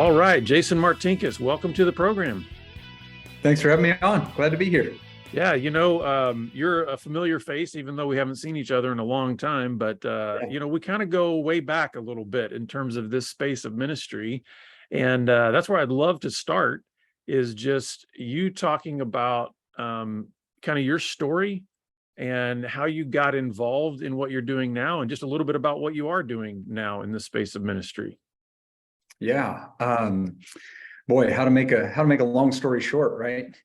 All right, Jason Martinkus, welcome to the program. Thanks for having me on. Glad to be here. Yeah, you're a familiar face, even though we haven't seen each other in a long time. But, we kind of go way back a little bit in terms of this space of ministry. And that's where I'd love to start is just you talking about kind of your story and how you got involved in what you're doing now, and just a little bit about what you are doing now in the space of ministry. Yeah. Boy, how to make a long story short, right?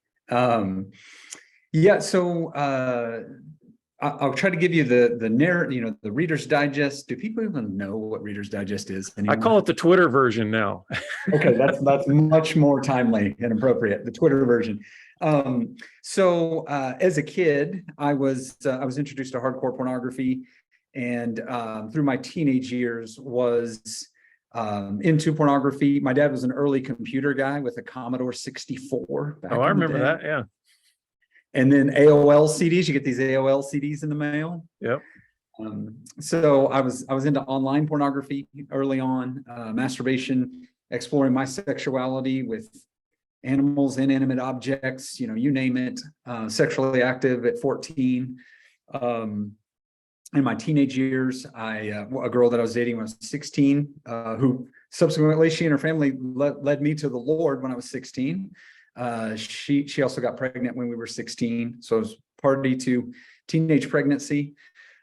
Yeah. So I'll try to give you the narrative, the Reader's Digest. Do people even know what Reader's Digest is anymore? I call it the Twitter version now. Okay, that's much more timely and appropriate. The Twitter version. So as a kid, I was introduced to hardcore pornography, and through my teenage years was into pornography. My dad was an early computer guy with a Commodore 64. Oh, I remember that. Yeah. And then AOL CDs. You get these AOL CDs in the mail. Yep. So I was into online pornography early on, masturbation, exploring my sexuality with animals, inanimate objects, you name it, sexually active at 14. In my teenage years, a girl that I was dating when I was 16, who subsequently, she and her family led me to the Lord when I was 16. She also got pregnant when we were 16. So I was party to teenage pregnancy.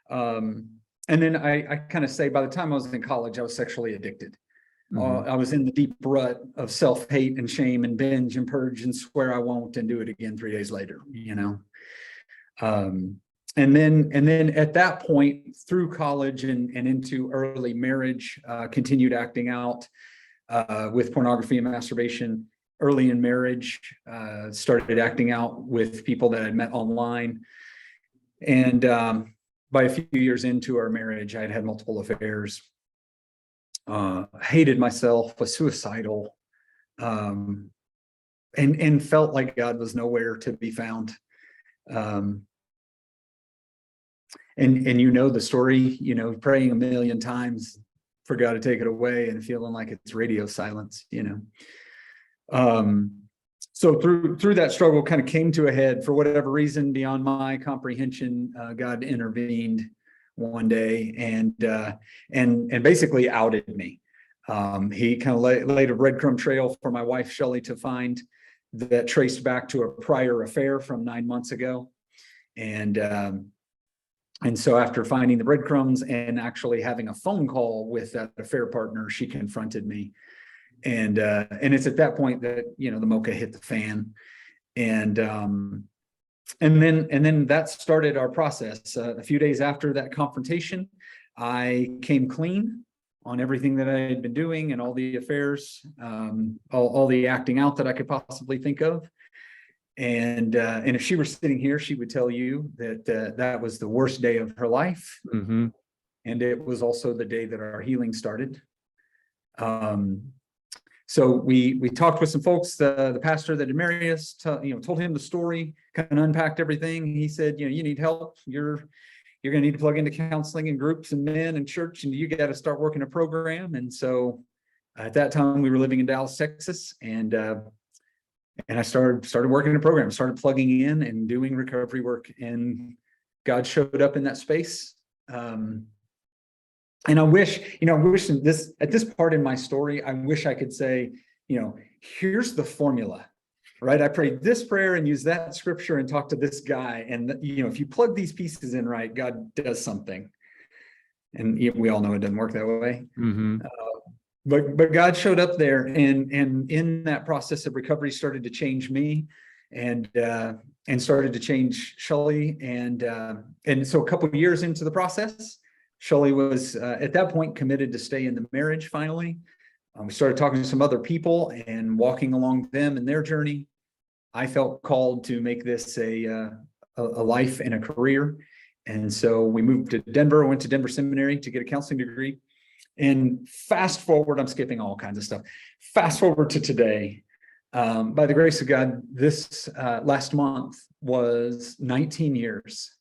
And then I kind of say by the time I was in college, I was sexually addicted. I was in the deep rut of self-hate and shame and binge and purge and swear I won't and do it again 3 days later, And then at that point, through college and into early marriage, continued acting out with pornography and masturbation. Early in marriage, started acting out with people that I'd met online. And by a few years into our marriage, I'd had multiple affairs, hated myself, was suicidal, and felt like God was nowhere to be found. And the story, praying a million times for God to take it away and feeling like it's radio silence, So through that struggle kind of came to a head for whatever reason beyond my comprehension. God intervened one day and basically outed me. He kind of laid a breadcrumb trail for my wife, Shelley, to find that traced back to a prior affair from 9 months ago. And so after finding the breadcrumbs and actually having a phone call with that affair partner, she confronted me. And it's at that point that, the mocha hit the fan. And then that started our process. A few days after that confrontation, I came clean on everything that I had been doing and all the affairs, all the acting out that I could possibly think of. And if she were sitting here, she would tell you that that was the worst day of her life. Mm-hmm. And it was also the day that our healing started. So we talked with some folks, the pastor that had married us, told him the story, kind of unpacked everything. He said, you need help. You're going to need to plug into counseling and groups and men and church, and you got to start working a program. And so at that time we were living in Dallas, Texas, and I started working a program, started plugging in and doing recovery work, and God showed up in that space. And I wish at this part in my story, I wish I could say, here's the formula, right? I prayed this prayer and used that scripture and talked to this guy. And, if you plug these pieces in right, God does something. And we all know it doesn't work that way. Mm-hmm. But God showed up there, and in that process of recovery started to change me and started to change Shelley. And so a couple of years into the process, Shelley was at that point committed to stay in the marriage finally. We started talking to some other people and walking along them in their journey. I felt called to make this a life and a career. And so we moved to Denver, went to Denver Seminary to get a counseling degree. And fast forward, I'm skipping all kinds of stuff. Fast forward to today. By the grace of God, this last month was 19 years.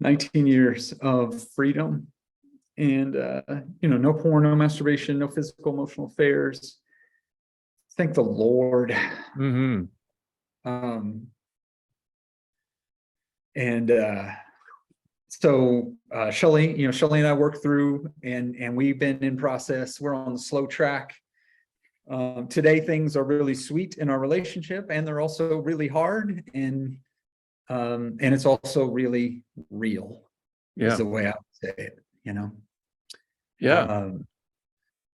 19 years of freedom and no porn, no masturbation, no physical, emotional affairs. Thank the Lord. Mm-hmm. And so Shelley and I worked through, and we've been in process. We're on the slow track. Today things are really sweet in our relationship, and they're also really hard, and it's also really real. Yeah. Is the way I would say it, Yeah.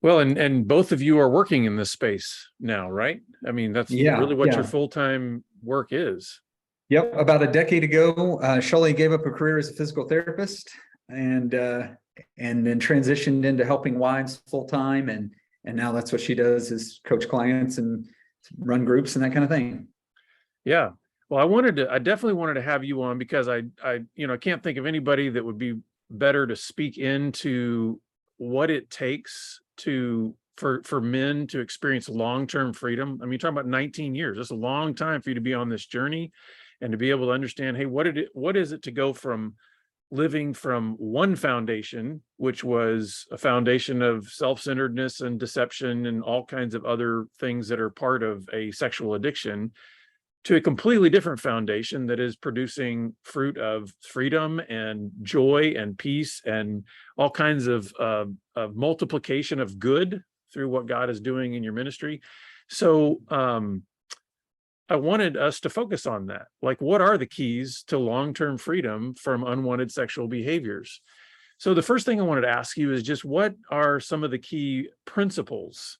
Well, and both of you are working in this space now, right? I mean, that's really what your full-time work is. Yep. About a decade ago, Shelley gave up her career as a physical therapist, and then transitioned into helping wives full-time, and now that's what she does, is coach clients and run groups and that kind of thing. Yeah. Well, I definitely wanted to have you on because I can't think of anybody that would be better to speak into what it takes for men to experience long-term freedom. I mean, you're talking about 19 years. That's a long time for you to be on this journey and to be able to understand, hey, what is it to go from living from one foundation, which was a foundation of self-centeredness and deception and all kinds of other things that are part of a sexual addiction, to a completely different foundation that is producing fruit of freedom and joy and peace and all kinds of multiplication of good through what God is doing in your ministry. So I wanted us to focus on that. Like, what are the keys to long-term freedom from unwanted sexual behaviors? So the first thing I wanted to ask you is just, what are some of the key principles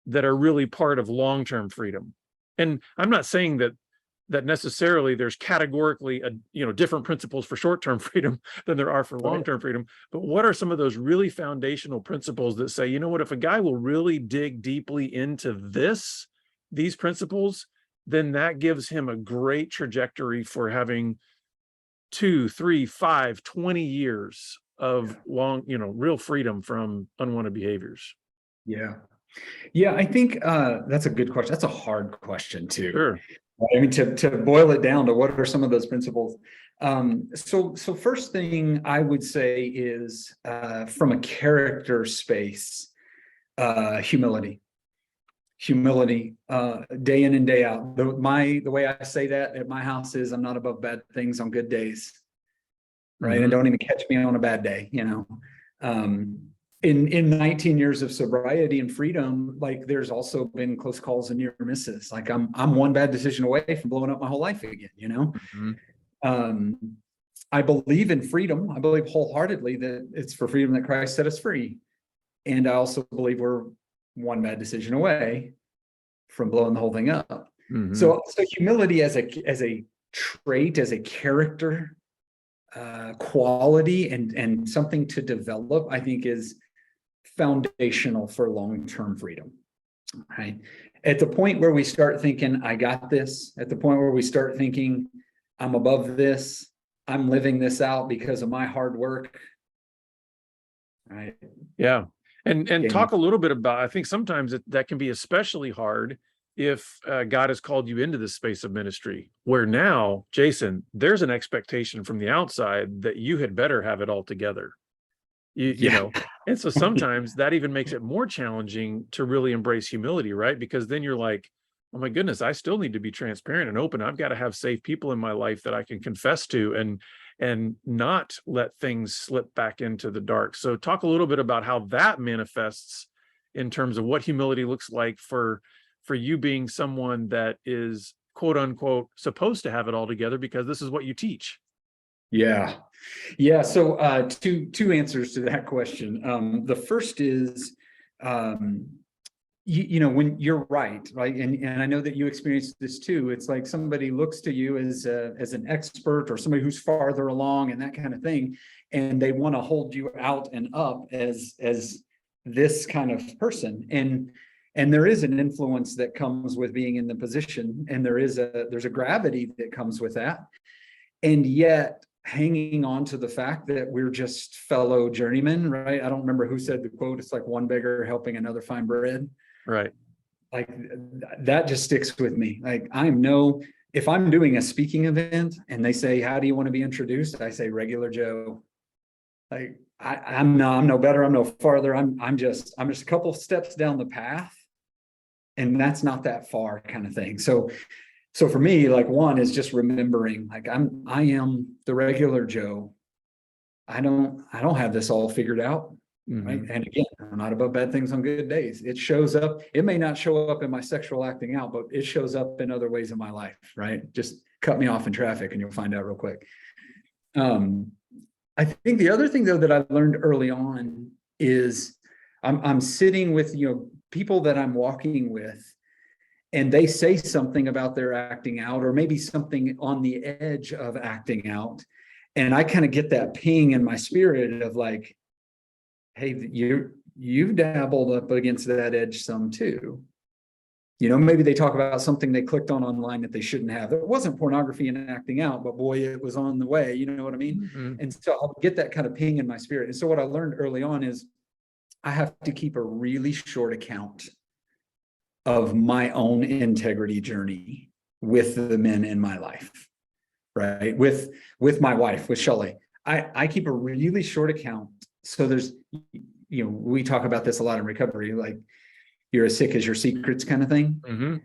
that are really part of long-term freedom? And I'm not saying that necessarily there's categorically different principles for short-term freedom than there are for long-term freedom, but what are some of those really foundational principles that say, you know what, if a guy will really dig deeply into these principles, then that gives him a great trajectory for having 2, 3, 5, 20 years of long, real freedom from unwanted behaviors? Yeah, I think that's a good question. That's a hard question too. Sure. I mean, to boil it down to what are some of those principles? So first thing I would say is from a character space, humility, day in and day out. The way I say that at my house is, I'm not above bad things on good days, right? Mm-hmm. And don't even catch me on a bad day, In 19 years of sobriety and freedom, like, there's also been close calls and near misses. Like, I'm one bad decision away from blowing up my whole life again, Mm-hmm. I believe in freedom. I believe wholeheartedly that it's for freedom that Christ set us free. And I also believe we're one bad decision away from blowing the whole thing up. Mm-hmm. So humility as a trait, as a character quality, and something to develop, I think, is foundational for long-term freedom. Right? At the point where we start thinking, I got this, at the point where we start thinking, I'm above this, I'm living this out because of my hard work. Right. Yeah. And talk a little bit about, I think sometimes that can be especially hard if God has called you into this space of ministry, where now, Jason, there's an expectation from the outside that you had better have it all together. You know, and so sometimes that even makes it more challenging to really embrace humility, right? Because then you're like, oh my goodness, I still need to be transparent and open. I've got to have safe people in my life that I can confess to and not let things slip back into the dark. So talk a little bit about how that manifests in terms of what humility looks like for you being someone that is, quote unquote, supposed to have it all together because this is what you teach. Yeah. So two answers to that question. The first is, when you're right, and I know that you experienced this too. It's like somebody looks to you as an expert or somebody who's farther along and that kind of thing, and they want to hold you out and up as this kind of person. And there is an influence that comes with being in the position, and there's a gravity that comes with that. And yet, hanging on to the fact that we're just fellow journeymen, right? I don't remember who said the quote. It's like one beggar helping another find bread. Right. Like, that just sticks with me. Like, if I'm doing a speaking event and they say, how do you want to be introduced? I say, regular Joe. Like, I'm no better, I'm no farther. I'm just a couple steps down the path, and that's not that far kind of thing. So for me, like, one is just remembering, like, I am the regular Joe. I don't have this all figured out. Right. Mhm. And again, I'm not above bad things on good days. It shows up. It may not show up in my sexual acting out, but it shows up in other ways in my life. Right. Just cut me off in traffic and you'll find out real quick. I think the other thing, though, that I learned early on is I'm sitting with, people that I'm walking with, and they say something about their acting out, or maybe something on the edge of acting out. And I kind of get that ping in my spirit of like, hey, you've dabbled up against that edge some too. Maybe they talk about something they clicked on online that they shouldn't have. It wasn't pornography and acting out, but boy, it was on the way. You know what I mean? Mhm. And so I'll get that kind of ping in my spirit. And so what I learned early on is I have to keep a really short account of my own integrity journey with the men in my life, right? With my wife, with Shelley. I keep a really short account. So there's, we talk about this a lot in recovery, like, you're as sick as your secrets kind of thing. Mhm.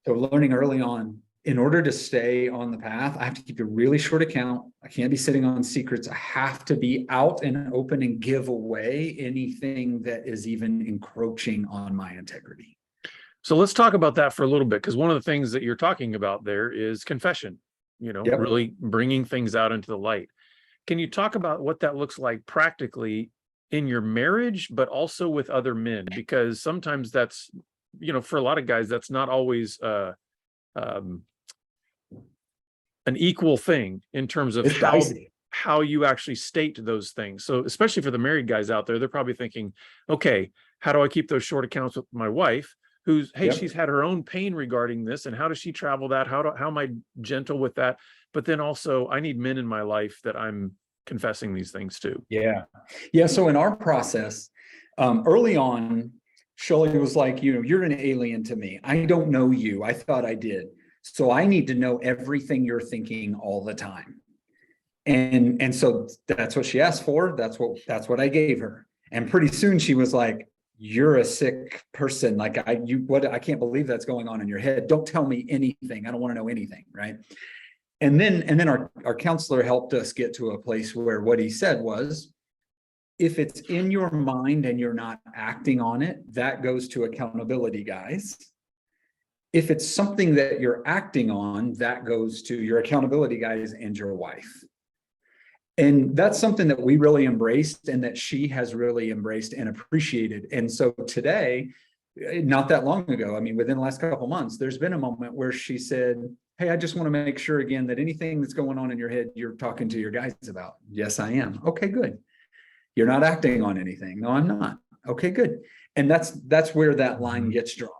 So learning early on, in order to stay on the path, I have to keep a really short account. I can't be sitting on secrets. I have to be out and open and give away anything that is even encroaching on my integrity. So let's talk about that for a little bit, because one of the things that you're talking about there is confession, Yep. really bringing things out into the light. Can you talk about what that looks like practically in your marriage, but also with other men? Because sometimes that's, for a lot of guys, that's not always um, an equal thing in terms of It's dicey. how you actually state those things. So especially for the married guys out there, they're probably thinking, okay, how do I keep those short accounts with my wife? Who's, hey, Yep. she's had her own pain regarding this, and how does she travel that? How am I gentle with that? But then also, I need men in my life that I'm confessing these things to. Yeah. So in our process, early on, Shelley was like, you're an alien to me. I don't know you. I thought I did. So I need to know everything you're thinking all the time. And so that's what she asked for. That's what I gave her. And pretty soon she was like, you're a sick person. Like, I can't believe that's going on in your head. Don't tell me anything. I don't want to know anything. Right. And then our counselor helped us get to a place where what he said was, if it's in your mind and you're not acting on it, that goes to accountability, guys. If it's something that you're acting on, that goes to your accountability guys and your wife. And that's something that we really embraced, and that she has really embraced and appreciated. And so today, not that long ago, I mean, within the last couple of months, there's been a moment where she said, hey, I just want to make sure again that anything that's going on in your head, you're talking to your guys about. Yes, I am. Okay, good. You're not acting on anything. No, I'm not. Okay, good. And that's where that line gets drawn.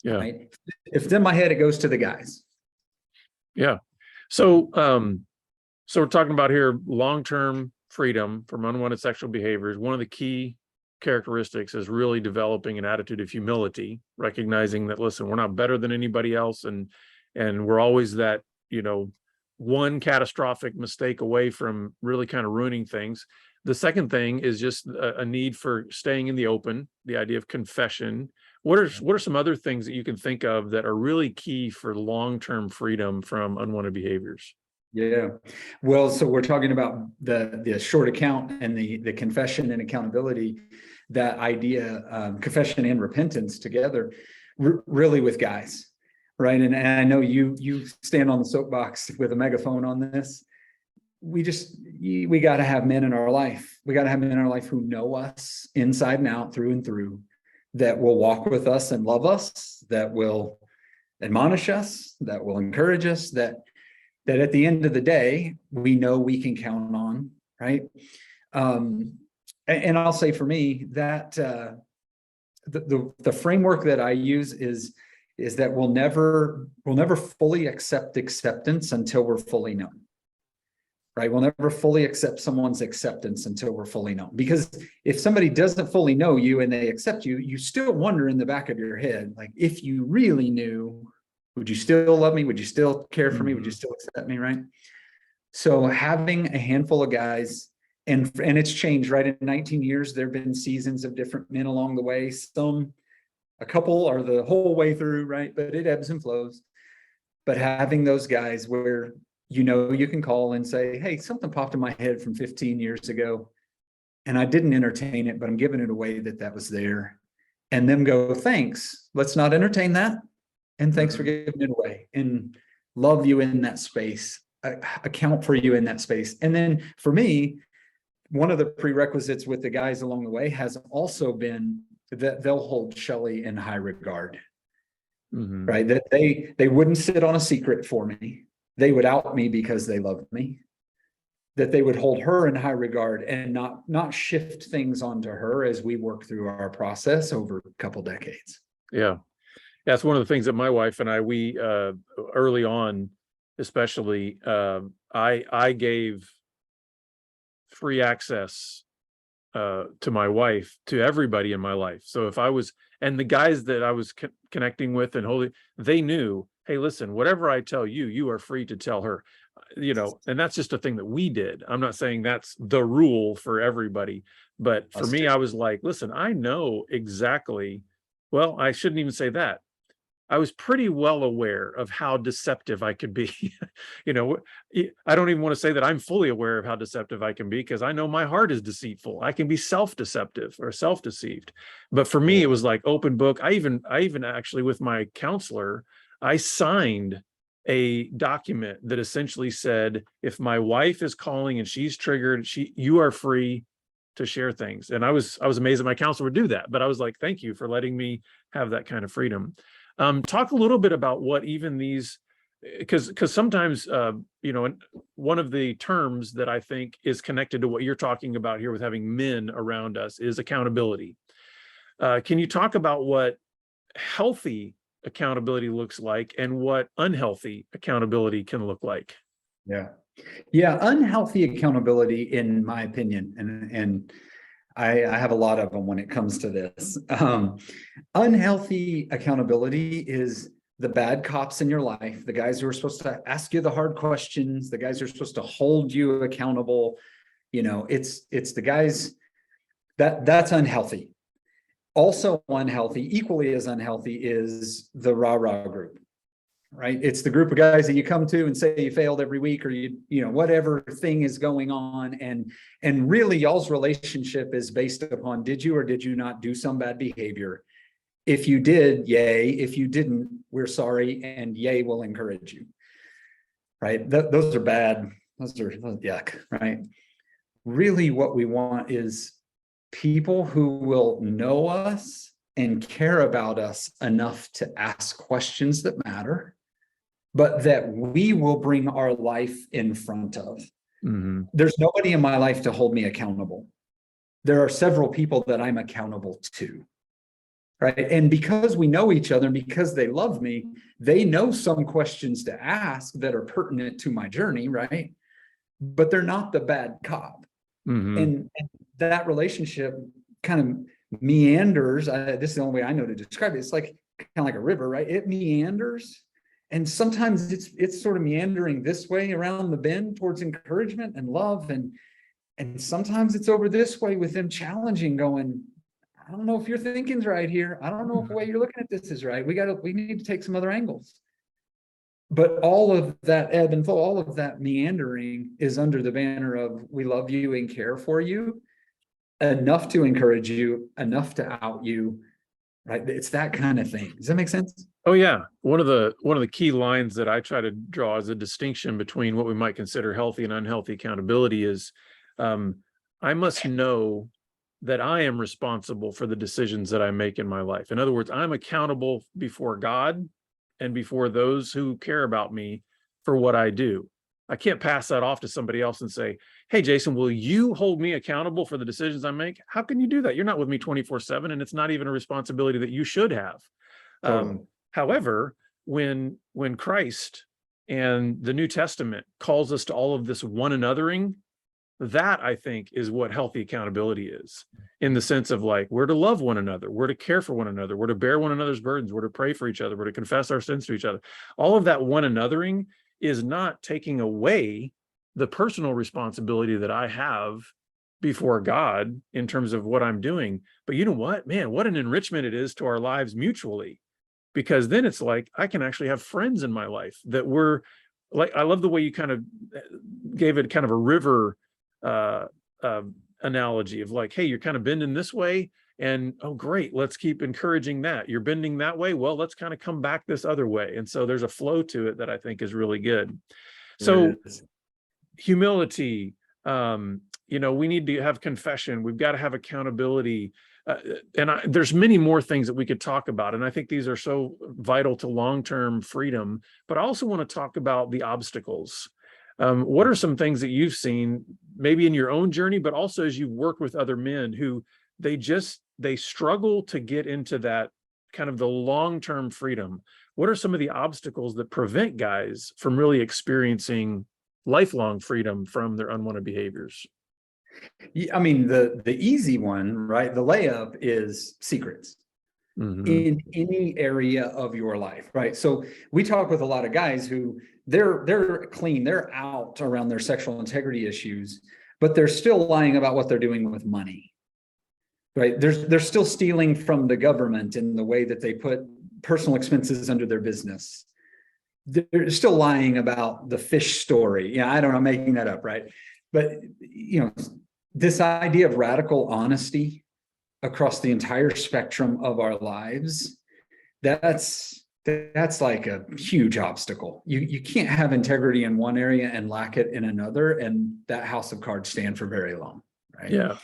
Yeah. Right? If it's in my head, it goes to the guys. Yeah. So, so we're talking about here long-term freedom from unwanted sexual behaviors. One of the key characteristics is really developing an attitude of humility, recognizing that, listen, we're not better than anybody else, and we're always that, one catastrophic mistake away from really kind of ruining things. The second thing is just a need for staying in the open, the idea of confession. What are some other things that you can think of that are really key for long-term freedom from unwanted behaviors? Yeah. Well, so we're talking about the short account and the confession and accountability, that idea, confession and repentance together, really with guys. Right. And I know you stand on the soapbox with a megaphone on this. We got to have men in our life. We got to have men in our life who know us inside and out, through and through, that will walk with us and love us, that will admonish us, that will encourage us, that at the end of the day, we know we can count on. Right. And I'll say for me that the framework that I use is that we'll never fully accept acceptance until we're fully known. Right? We'll never fully accept someone's acceptance until we're fully known. Because if somebody doesn't fully know you and they accept you, you still wonder in the back of your head, like, if you really knew, would you still love me? Would you still care for me? Would you still accept me? Right? So having a handful of guys And it's changed, right? In 19 years, there have been seasons of different men along the way. A couple are the whole way through, right? But it ebbs and flows. But having those guys where, you can call and say, hey, something popped in my head from 15 years ago, and I didn't entertain it, but I'm giving it away that was there. And them go, thanks, let's not entertain that. And thanks for giving it away, and love you in that space, account for you in that space. And then for me, one of the prerequisites with the guys along the way has also been that they'll hold Shelley in high regard, right? That they wouldn't sit on a secret for me. They would out me because they loved me. That they would hold her in high regard and not shift things onto her as we work through our process over a couple decades. Yeah. That's one of the things that my wife and we early on, especially, I gave free access to my wife, to everybody in my life. So if I was, and the guys that I was connecting with and holding, they knew, hey, listen, whatever I tell you, you are free to tell her, and that's just a thing that we did. I'm not saying that's the rule for everybody, but for me, I was like, listen, I know exactly, well, I shouldn't even say that. I was pretty well aware of how deceptive I could be. I don't even want to say that I'm fully aware of how deceptive I can be, because I know my heart is deceitful. I can be self-deceptive or self-deceived. But for me, it was like open book. I even actually, with my counselor, I signed a document that essentially said, if my wife is calling and she's triggered, you are free to share things. And I was amazed that my counselor would do that. But I was like, thank you for letting me have that kind of freedom. Talk a little bit about what even these, because sometimes, one of the terms that I think is connected to what you're talking about here with having men around us is accountability. Can you talk about what healthy accountability looks like and what unhealthy accountability can look like? Yeah, unhealthy accountability, in my opinion, and I have a lot of them when it comes to this. Unhealthy accountability is the bad cops in your life, the guys who are supposed to ask you the hard questions, the guys who are supposed to hold you accountable. It's the guys that's unhealthy. Also unhealthy, equally as unhealthy, is the rah-rah group, right? It's the group of guys that you come to and say you failed every week, or whatever thing is going on. And really y'all's relationship is based upon, did you or did you not do some bad behavior? If you did, yay. If you didn't, we're sorry, and yay, we'll encourage you, right? Those are bad. Those are yuck, right? Really what we want is people who will know us and care about us enough to ask questions that matter, but that we will bring our life in front of. There's nobody in my life to hold me accountable. There are several people that I'm accountable to, right? And because we know each other and because they love me, they know some questions to ask that are pertinent to my journey, right? But they're not the bad cop. And that relationship kind of meanders. This is the only way I know to describe it. It's like kind of like a river, right? It meanders. And sometimes it's sort of meandering this way around the bend towards encouragement and love. And sometimes it's over this way with them challenging, going, I don't know if your thinking's right here. I don't know if the way you're looking at this is right. We need to take some other angles. But all of that ebb and flow, all of that meandering is under the banner of we love you and care for you enough to encourage you, enough to out you, right? It's that kind of thing. Does that make sense? Oh yeah. One of the key lines that I try to draw as a distinction between what we might consider healthy and unhealthy accountability is, I must know that I am responsible for the decisions that I make in my life. In other words, I'm accountable before God and before those who care about me for what I do. I can't pass that off to somebody else and say, hey, Jason, will you hold me accountable for the decisions I make? How can you do that? You're not with me 24/7, and it's not even a responsibility that you should have. However, when Christ and the New Testament calls us to all of this one anothering, that I think is what healthy accountability is, in the sense of like, we're to love one another, we're to care for one another, we're to bear one another's burdens, we're to pray for each other, we're to confess our sins to each other. All of that one anothering is not taking away the personal responsibility that I have before God in terms of what I'm doing. But you know what, man, what an enrichment it is to our lives mutually, because then it's like I can actually have friends in my life that were like, I love the way you kind of gave it kind of a river uh, analogy of like, hey, you're kind of bending this way. And oh, great, let's keep encouraging that. You're bending that way. Well, let's kind of come back this other way. And so there's a flow to it that I think is really good. So humility, we need to have confession. We've got to have accountability. There's many more things that we could talk about. And I think these are so vital to long-term freedom, but I also want to talk about the obstacles. What are some things that you've seen maybe in your own journey, but also as you've worked with other men who they struggle to get into that kind of the long-term freedom? What are some of the obstacles that prevent guys from really experiencing lifelong freedom from their unwanted behaviors? I mean, the easy one, right? The layup is secrets in any area of your life, right? So we talk with a lot of guys who they're clean, they're out around their sexual integrity issues, but they're still lying about what they're doing with money, right? They're still stealing from the government in the way that they put personal expenses under their business. They're still lying about the fish story. Yeah, I don't know, I'm making that up, right? But this idea of radical honesty across the entire spectrum of our lives, that's like a huge obstacle. You can't have integrity in one area and lack it in another, and that house of cards stand for very long, right? Yeah.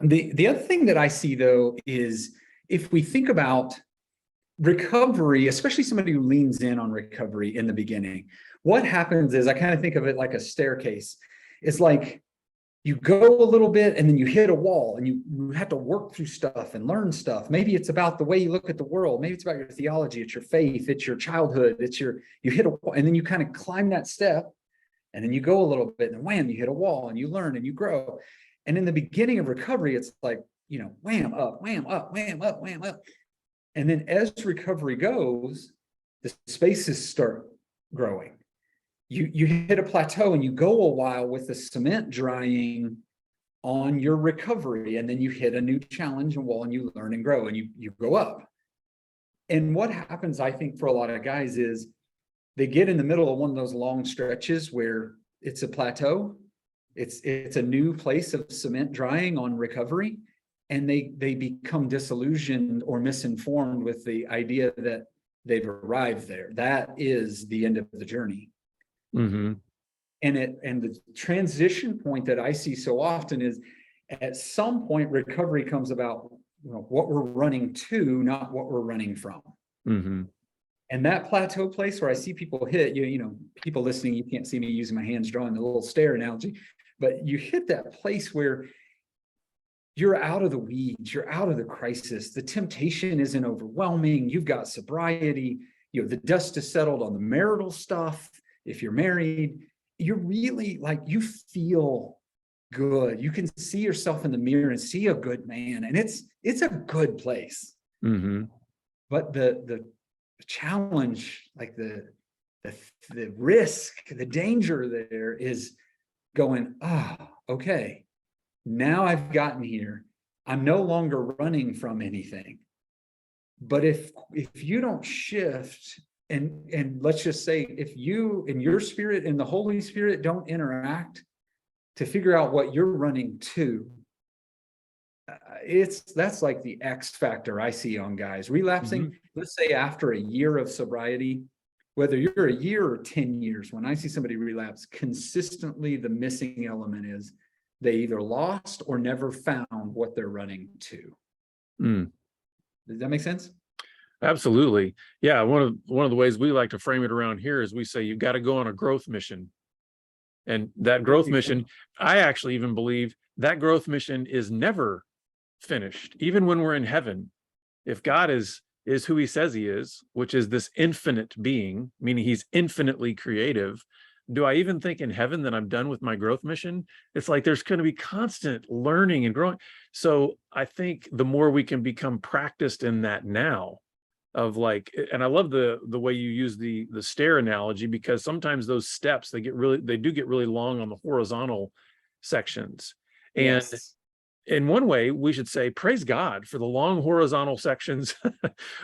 The other thing that I see though is if we think about recovery, especially somebody who leans in on recovery in the beginning, what happens is I kind of think of it like a staircase. It's like you go a little bit and then you hit a wall and you have to work through stuff and learn stuff. Maybe it's about the way you look at the world. Maybe it's about your theology, it's your faith, it's your childhood, you hit a wall and then you kind of climb that step and then you go a little bit and wham, you hit a wall and you learn and you grow. And in the beginning of recovery, it's like, wham up, wham up, wham up, wham up. And then as recovery goes, the spaces start growing. You hit a plateau and you go a while with the cement drying on your recovery, and then you hit a new challenge and wall and you learn and grow and you go up. And what happens, I think, for a lot of guys is they get in the middle of one of those long stretches where it's a plateau. It's a new place of cement drying on recovery, and they become disillusioned or misinformed with the idea that they've arrived there. That is the end of the journey. And the transition point that I see so often is at some point recovery comes about what we're running to, not what we're running from. And that plateau place where I see people hit, people listening, you can't see me using my hands drawing the little stair analogy, but you hit that place where you're out of the weeds, you're out of the crisis, the temptation isn't overwhelming, you've got sobriety, the dust is settled on the marital stuff. If you're married, you're really like, you feel good. You can see yourself in the mirror and see a good man, and it's a good place. But the challenge, like the risk, the danger there is going, okay, now I've gotten here. I'm no longer running from anything. But if you don't shift, and let's just say if you and your spirit and the Holy Spirit don't interact to figure out what you're running to, that's like the X factor I see on guys relapsing. Let's say after a year of sobriety, whether you're a year or 10 years, when I see somebody relapse, consistently the missing element is they either lost or never found what they're running to. Does that make sense? Absolutely. Yeah. One of the ways we like to frame it around here is we say you've got to go on a growth mission. And that growth mission, I actually even believe that growth mission is never finished, even when we're in heaven. If God is who he says he is, which is this infinite being, meaning he's infinitely creative, do I even think in heaven that I'm done with my growth mission? It's like there's going to be constant learning and growing. So I think the more we can become practiced in that now, of like, and I love the way you use the stair analogy, because sometimes those steps, they do get really long on the horizontal sections. And Yes. in one way, we should say, praise God for the long horizontal sections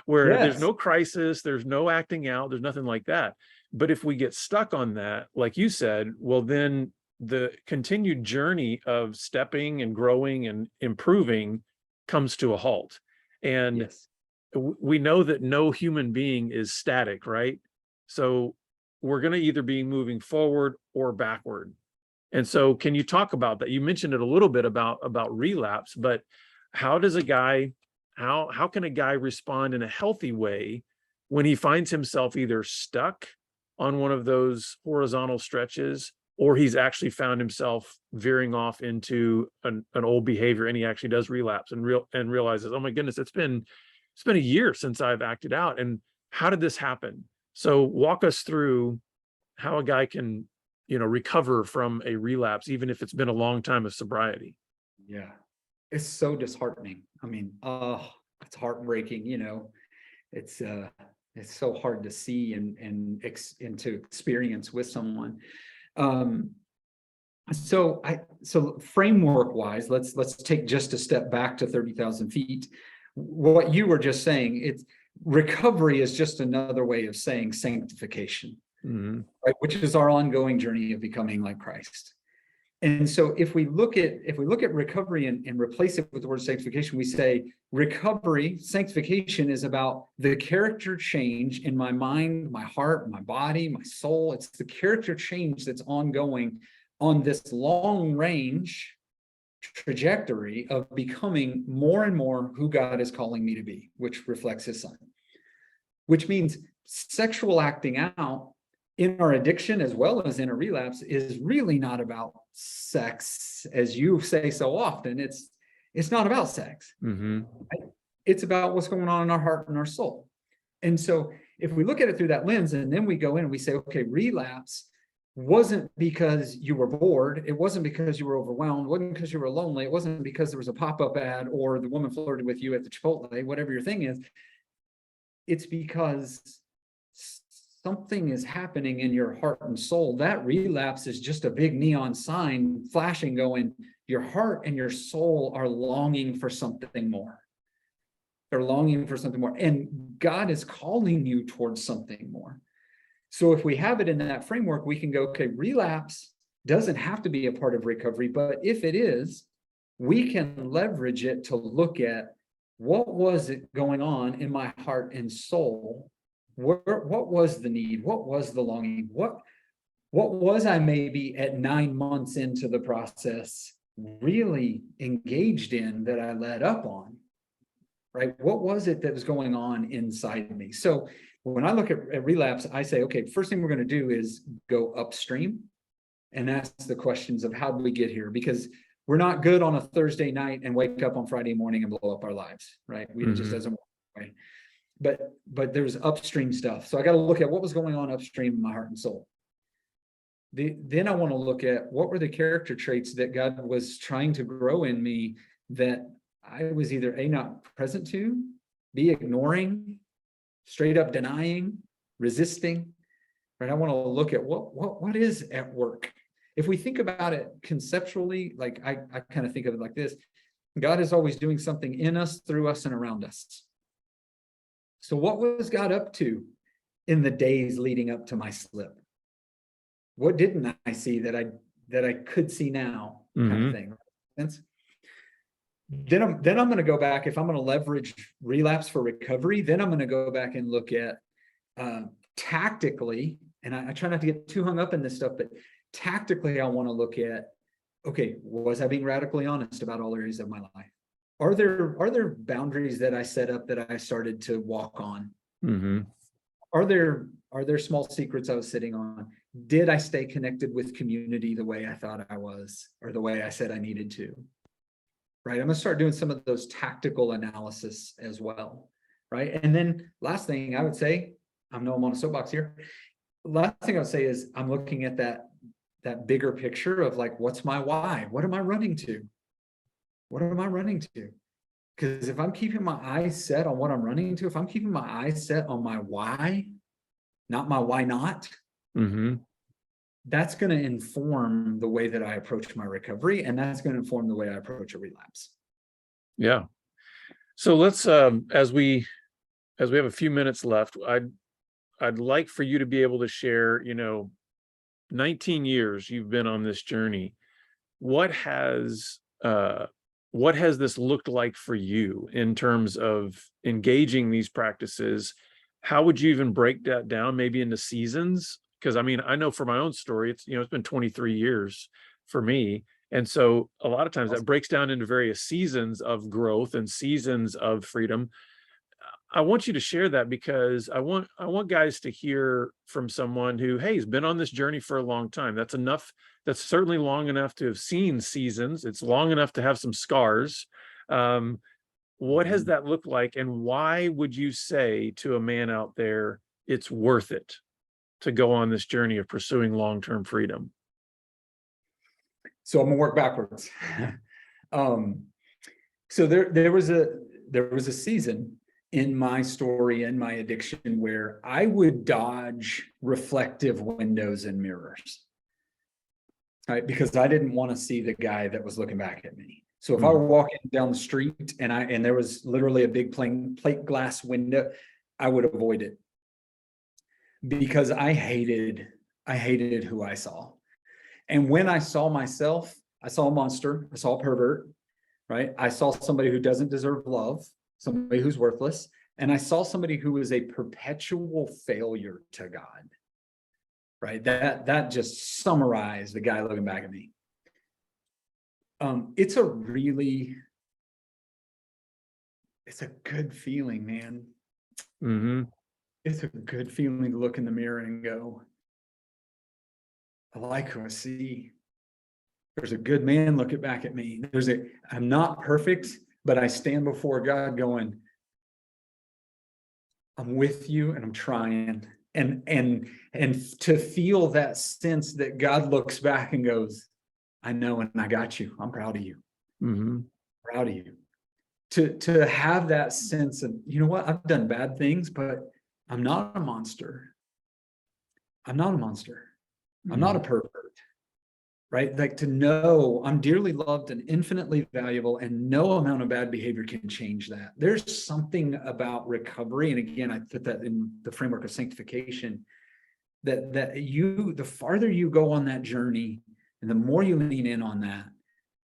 where there's Yes. no crisis, there's no acting out, there's nothing like that. But if we get stuck on that, like you said, well, then the continued journey of stepping and growing and improving comes to a halt. And Yes. we know that no human being is static, right? So we're going to either be moving forward or backward. And so can you talk about that? You mentioned it a little bit about relapse, but how does a guy, how can a guy respond in a healthy way when he finds himself either stuck on one of those horizontal stretches, or he's actually found himself veering off into an old behavior, and he actually does relapse and realizes, oh my goodness, it's been a year since I've acted out, and how did this happen? So walk us through how a guy can, recover from a relapse, even if it's been a long time of sobriety. Yeah. It's so disheartening. I mean, it's heartbreaking, it's so hard to see and to experience with someone. So framework wise, let's take just a step back to 30,000 feet. What you were just saying, it's recovery is just another way of saying sanctification, right? Which is our ongoing journey of becoming like Christ. And so if we look at recovery and replace it with the word sanctification, we say recovery, sanctification is about the character change in my mind, my heart, my body, my soul. It's the character change that's ongoing on this long range trajectory of becoming more and more who God is calling me to be, which reflects his son. Which means sexual acting out in our addiction as well as in a relapse is really not about sex, as you say so often. It's not about sex. Right? It's about what's going on in our heart and our soul. And so if we look at it through that lens, and then we go in and we say, okay, relapse wasn't because you were bored, it wasn't because you were overwhelmed, it wasn't because you were lonely, it wasn't because there was a pop-up ad or the woman flirted with you at the Chipotle, whatever your thing is. It's because something is happening in your heart and soul. That relapse is just a big neon sign flashing, going, your heart and your soul are longing for something more. They're longing for something more. And God is calling you towards something more. So if we have it in that framework, we can go, okay, relapse doesn't have to be a part of recovery, but if it is, we can leverage it to look at what was it going on in my heart and soul. What was the need? What was the longing? What was I maybe at 9 months into the process really engaged in that I let up on, right? What was it that was going on inside me? So when I look at relapse, I say, okay, first thing we're going to do is go upstream and ask the questions of how did we get here? Because we're not good on a Thursday night and wake up on Friday morning and blow up our lives, right? It just doesn't work that way. But there's upstream stuff. So I got to look at what was going on upstream in my heart and soul. Then I want to look at what were the character traits that God was trying to grow in me that I was either A, not present to, B, ignoring, straight up denying, resisting, right? I want to look at what is at work. If we think about it conceptually, like I kind of think of it like this, God is always doing something in us, through us, and around us. So what was God up to in the days leading up to my slip? What didn't I see that I could see now, kind of thing? Then I'm going to go back. If I'm going to leverage relapse for recovery, then I'm going to go back and look at tactically, and I try not to get too hung up in this stuff, but tactically, I want to look at, okay, was I being radically honest about all areas of my life? Are there boundaries that I set up that I started to walk on? Are there small secrets I was sitting on? Did I stay connected with community the way I thought I was, or the way I said I needed to? Right. I'm going to start doing some of those tactical analysis as well. Right. And then last thing I would say, I know I'm on a soapbox here. Last thing I would say is I'm looking at that bigger picture of like, what's my why? What am I running to? What am I running to? Because if I'm keeping my eyes set on what I'm running to, if I'm keeping my eyes set on my why, not my why not, that's going to inform the way that I approach my recovery, and that's going to inform the way I approach a relapse. Yeah. So let's, as we have a few minutes left, I'd like for you to be able to share, 19 years you've been on this journey. What has this looked like for you in terms of engaging these practices? How would you even break that down, maybe into seasons? Because I mean, I know for my own story, it's been 23 years for me. And so a lot of times that breaks down into various seasons of growth and seasons of freedom. I want you to share that because I want guys to hear from someone who, hey, has been on this journey for a long time. That's enough. That's certainly long enough to have seen seasons. It's long enough to have some scars. What has that looked like, and why would you say to a man out there it's worth it to go on this journey of pursuing long-term freedom? So I'm gonna work backwards. So there was a season in my story and my addiction where I would dodge reflective windows and mirrors, right? Because I didn't want to see the guy that was looking back at me. So if I were walking down the street and there was literally a big plate glass window, I would avoid it because I hated who I saw. And when I saw myself, I saw a monster, I saw a pervert, right? I saw somebody who doesn't deserve love, somebody who's worthless, and I saw somebody who was a perpetual failure to God, right? That just summarized the guy looking back at me. It's a good feeling, man. Mm-hmm. It's a good feeling to look in the mirror and go, I like who I see. There's a good man looking back at me. I'm not perfect, but I stand before God going, I'm with you and I'm trying. And to feel that sense that God looks back and goes, I know, and I got you. I'm proud of you. Mm-hmm. Proud of you. To have that sense of, you know what, I've done bad things, but I'm not a monster. I'm not a monster. I'm not a pervert. Right? Like to know I'm dearly loved and infinitely valuable, and no amount of bad behavior can change that. There's something about recovery. And again, I put that in the framework of sanctification, that the farther you go on that journey and the more you lean in on that,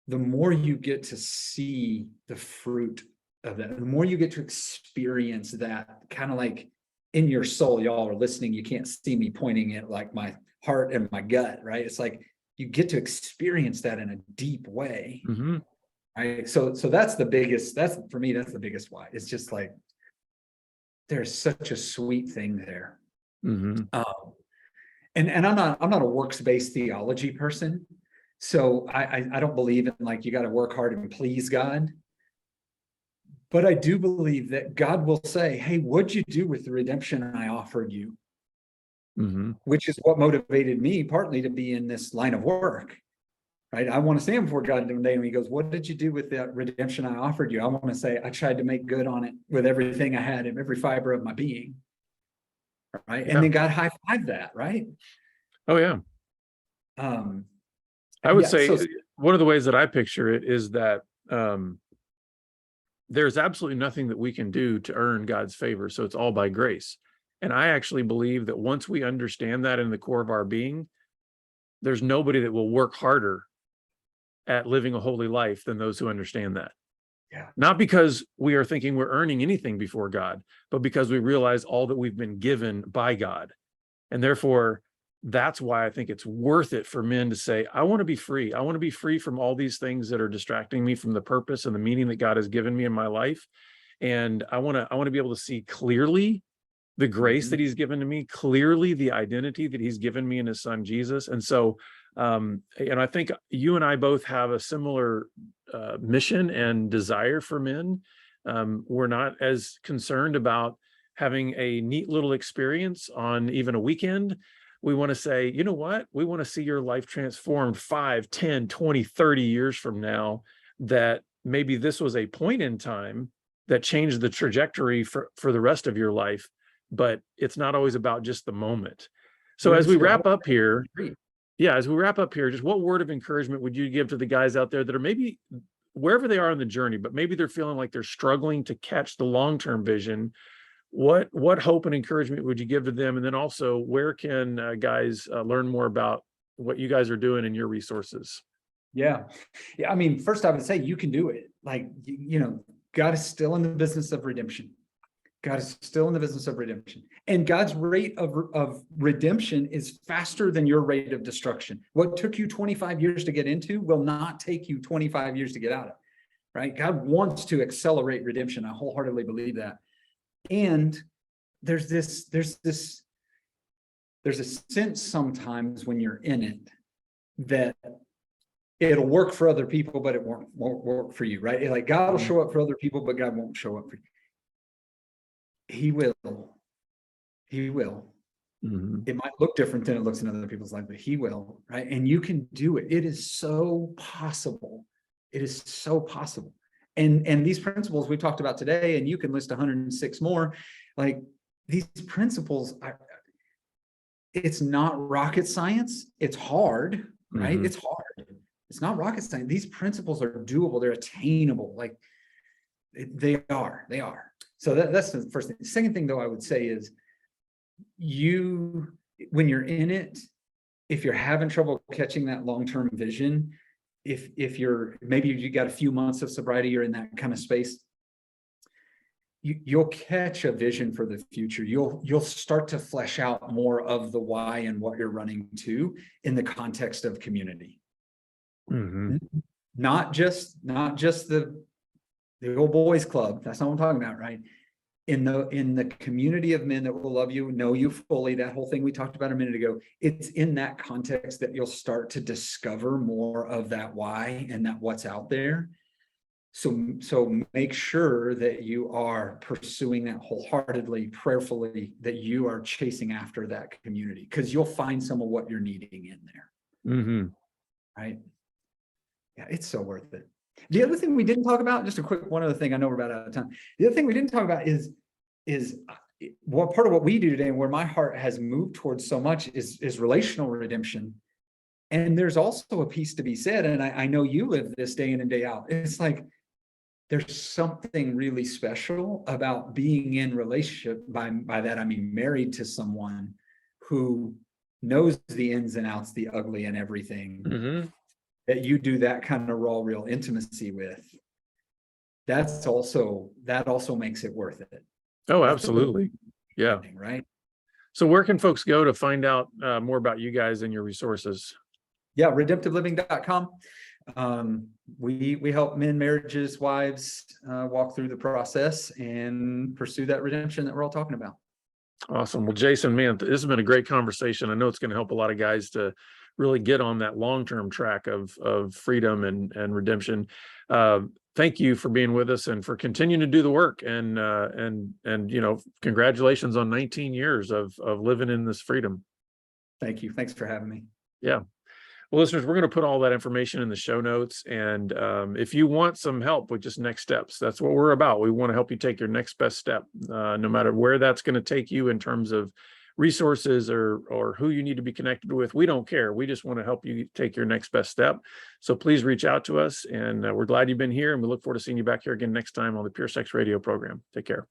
the more you get to see the fruit of that, the more you get to experience that kind of like in your soul. Y'all are listening. You can't see me pointing at like my heart and my gut, right? It's like, you get to experience that in a deep way. Mm-hmm. Right. So that's the biggest, for me, that's the biggest why. It's just like, there's such a sweet thing there. Mm-hmm. And I'm not a works-based theology person. So I don't believe in like, you got to work hard and please God. But I do believe that God will say, hey, what'd you do with the redemption I offered you? Mm-hmm. Which is what motivated me partly to be in this line of work, right? I want to stand before God one day and he goes, what did you do with that redemption I offered you? I want to say, I tried to make good on it with everything I had and every fiber of my being, right? Yeah. And then God high-fived that, right? Oh, yeah. I would say one of the ways that I picture it is that there's absolutely nothing that we can do to earn God's favor. So it's all by grace. And I actually believe that once we understand that in the core of our being, there's nobody that will work harder at living a holy life than those who understand that. Yeah. Not because we are thinking we're earning anything before God, but because we realize all that we've been given by God. And therefore, that's why I think it's worth it for men to say, I want to be free. I want to be free from all these things that are distracting me from the purpose and the meaning that God has given me in my life. And I want to be able to see clearly the grace that he's given to me, clearly the identity that he's given me in his son, Jesus. And so, I think you and I both have a similar mission and desire for men. We're not as concerned about having a neat little experience on even a weekend. We want to say, you know what? We want to see your life transformed 5, 10, 20, 30 years from now, that maybe this was a point in time that changed the trajectory for the rest of your life. But it's not always about just the moment. So as we wrap up here, Yeah, as we wrap up here, just what word of encouragement would you give to the guys out there that are maybe wherever they are on the journey, but maybe they're feeling like they're struggling to catch the long-term vision? What hope and encouragement would you give to them? And then also, where can guys learn more about what you guys are doing and your resources? Yeah. Yeah. I mean, first I would say you can do it. Like, God is still in the business of redemption. God is still in the business of redemption. And God's rate of redemption is faster than your rate of destruction. What took you 25 years to get into will not take you 25 years to get out of, right? God wants to accelerate redemption. I wholeheartedly believe that. And there's a sense sometimes when you're in it that it'll work for other people, but it won't work for you, right? Like God will show up for other people, but God won't show up for you. He will. Mm-hmm. It might look different than it looks in other people's life, but he will, right? And you can do it. It is so possible. It is so possible. And these principles we talked about today, and you can list 106 more, like these principles, it's not rocket science. It's hard, right? Mm-hmm. It's hard. It's not rocket science. These principles are doable. They're attainable. Like they are. So that's the first thing. The second thing, though, I would say is when you're in it, if you're having trouble catching that long-term vision, if you're maybe you got a few months of sobriety, you're in that kind of space, you'll catch a vision for the future. You'll start to flesh out more of the why and what you're running to in the context of community. Mm-hmm. Not just the old boys club. That's not what I'm talking about, right? In the community of men that will love you, know you fully, that whole thing we talked about a minute ago, it's in that context that you'll start to discover more of that why and that what's out there. So make sure that you are pursuing that wholeheartedly, prayerfully, that you are chasing after that community, because you'll find some of what you're needing in there. Mm-hmm. Right? Yeah, it's so worth it. The other thing we didn't talk about, just a quick one other thing, I know we're about out of time. The other thing we didn't talk about is what part of what we do today and where my heart has moved towards so much is relational redemption. And there's also a piece to be said, and I know you live this day in and day out. It's like there's something really special about being in relationship. By that I mean married to someone who knows the ins and outs, the ugly and everything. Mm-hmm. That you do that kind of raw, real intimacy with. That also makes it worth it. Oh, absolutely. Yeah. Right. So where can folks go to find out more about you guys and your resources? Yeah, redemptiveliving.com. We help men, marriages, wives walk through the process and pursue that redemption that we're all talking about. Awesome. Well, Jason, man, this has been a great conversation. I know it's going to help a lot of guys to really get on that long-term track of freedom and redemption. Thank you for being with us and for continuing to do the work. And congratulations on 19 years of living in this freedom. Thank you. Thanks for having me. Yeah. Well, listeners, we're going to put all that information in the show notes. And if you want some help with just next steps, that's what we're about. We want to help you take your next best step, no matter where that's going to take you in terms of resources or who you need to be connected with. We don't care. We just want to help you take your next best step. So please reach out to us. And we're glad you've been here. And we look forward to seeing you back here again next time on the Pure Sex Radio program. Take care.